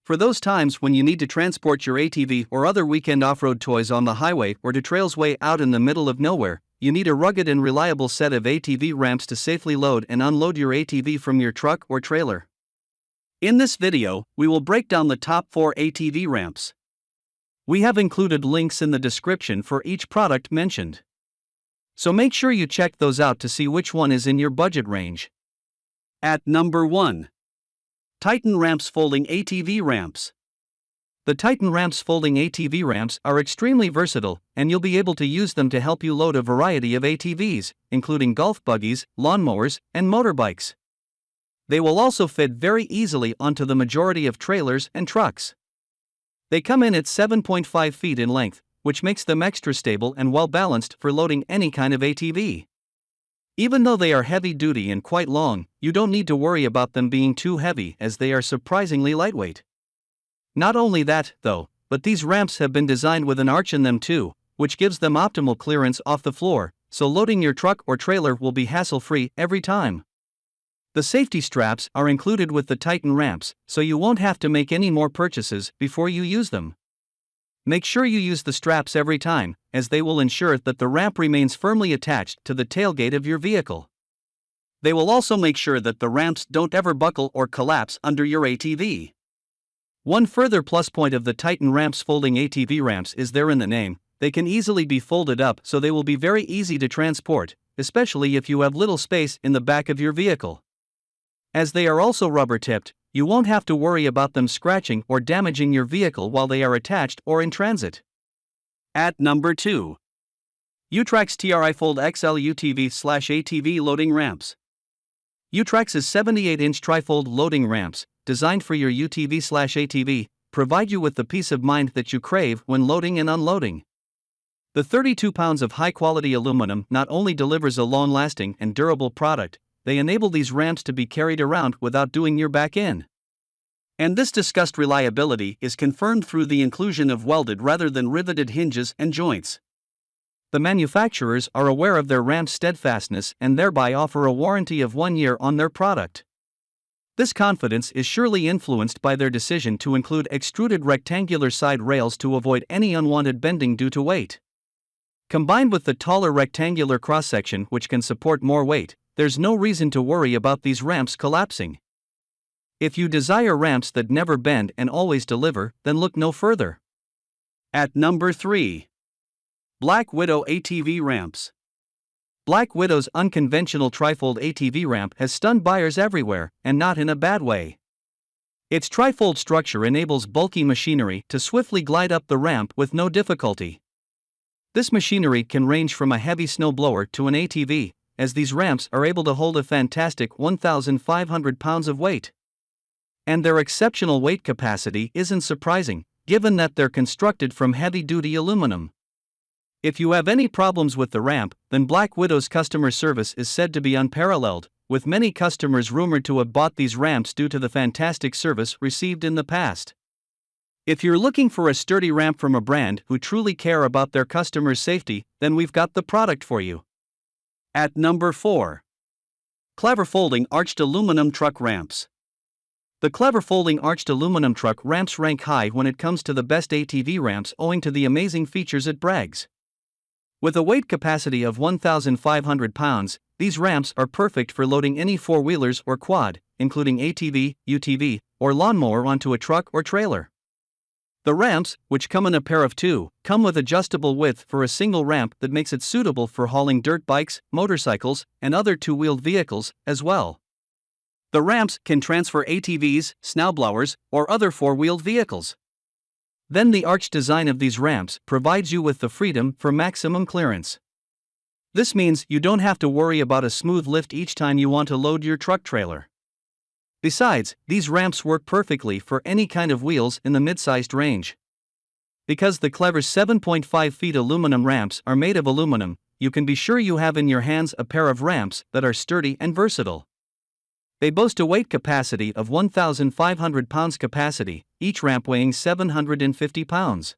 For those times when you need to transport your ATV or other weekend off-road toys on the highway or to trails way out in the middle of nowhere, you need a rugged and reliable set of ATV ramps to safely load and unload your ATV from your truck or trailer. In this video, we will break down the top 4 ATV ramps. We have included links in the description for each product mentioned, so make sure you check those out to see which one is in your budget range. At number 1. Titan Ramps Folding ATV Ramps. The Titan Ramps Folding ATV Ramps are extremely versatile, and you'll be able to use them to help you load a variety of ATVs, including golf buggies, lawnmowers, and motorbikes. They will also fit very easily onto the majority of trailers and trucks. They come in at 7.5 feet in length, which makes them extra stable and well-balanced for loading any kind of ATV. Even though they are heavy-duty and quite long, you don't need to worry about them being too heavy as they are surprisingly lightweight. Not only that, though, but these ramps have been designed with an arch in them too, which gives them optimal clearance off the floor, so loading your truck or trailer will be hassle-free every time. The safety straps are included with the Titan ramps, so you won't have to make any more purchases before you use them. Make sure you use the straps every time, as they will ensure that the ramp remains firmly attached to the tailgate of your vehicle. They will also make sure that the ramps don't ever buckle or collapse under your ATV. One further plus point of the Titan Ramps Folding ATV Ramps is they're in the name. They can easily be folded up, so they will be very easy to transport, especially if you have little space in the back of your vehicle. As they are also rubber-tipped, you won't have to worry about them scratching or damaging your vehicle while they are attached or in transit. At number 2. YUTRAX TRI-Fold XL UTV/ATV Loading Ramps. YUTRAX's 78-inch tri-fold loading ramps, designed for your UTV/ATV, provide you with the peace of mind that you crave when loading and unloading. The 32 pounds of high-quality aluminum not only delivers a long-lasting and durable product, they enable these ramps to be carried around without doing your back in. And this discussed reliability is confirmed through the inclusion of welded rather than riveted hinges and joints. The manufacturers are aware of their ramp's steadfastness and thereby offer a warranty of 1 year on their product. This confidence is surely influenced by their decision to include extruded rectangular side rails to avoid any unwanted bending due to weight. Combined with the taller rectangular cross-section which can support more weight, there's no reason to worry about these ramps collapsing. If you desire ramps that never bend and always deliver, then look no further. At number 3. Black Widow ATV Ramps. Black Widow's unconventional trifold ATV ramp has stunned buyers everywhere, and not in a bad way. Its trifold structure enables bulky machinery to swiftly glide up the ramp with no difficulty. This machinery can range from a heavy snowblower to an ATV, as these ramps are able to hold a fantastic 1,500 pounds of weight. And their exceptional weight capacity isn't surprising, given that they're constructed from heavy-duty aluminum. If you have any problems with the ramp, then Black Widow's customer service is said to be unparalleled, with many customers rumored to have bought these ramps due to the fantastic service received in the past. If you're looking for a sturdy ramp from a brand who truly care about their customers' safety, then we've got the product for you. At number 4. CLEVR Folding Arched Aluminum Truck Ramps. The CLEVR Folding Arched Aluminum Truck Ramps rank high when it comes to the best ATV ramps owing to the amazing features it brags. With a weight capacity of 1,500 pounds, these ramps are perfect for loading any four-wheelers or quad, including ATV, UTV, or lawnmower onto a truck or trailer. The ramps, which come in a pair of 2, come with adjustable width for a single ramp that makes it suitable for hauling dirt bikes, motorcycles, and other two-wheeled vehicles, as well. The ramps can transfer ATVs, snowblowers, or other four-wheeled vehicles. Then the arched design of these ramps provides you with the freedom for maximum clearance. This means you don't have to worry about a smooth lift each time you want to load your truck trailer. Besides, these ramps work perfectly for any kind of wheels in the mid-sized range. Because the CLEVR's 7.5 feet aluminum ramps are made of aluminum, you can be sure you have in your hands a pair of ramps that are sturdy and versatile. They boast a weight capacity of 1,500 pounds capacity, each ramp weighing 750 pounds.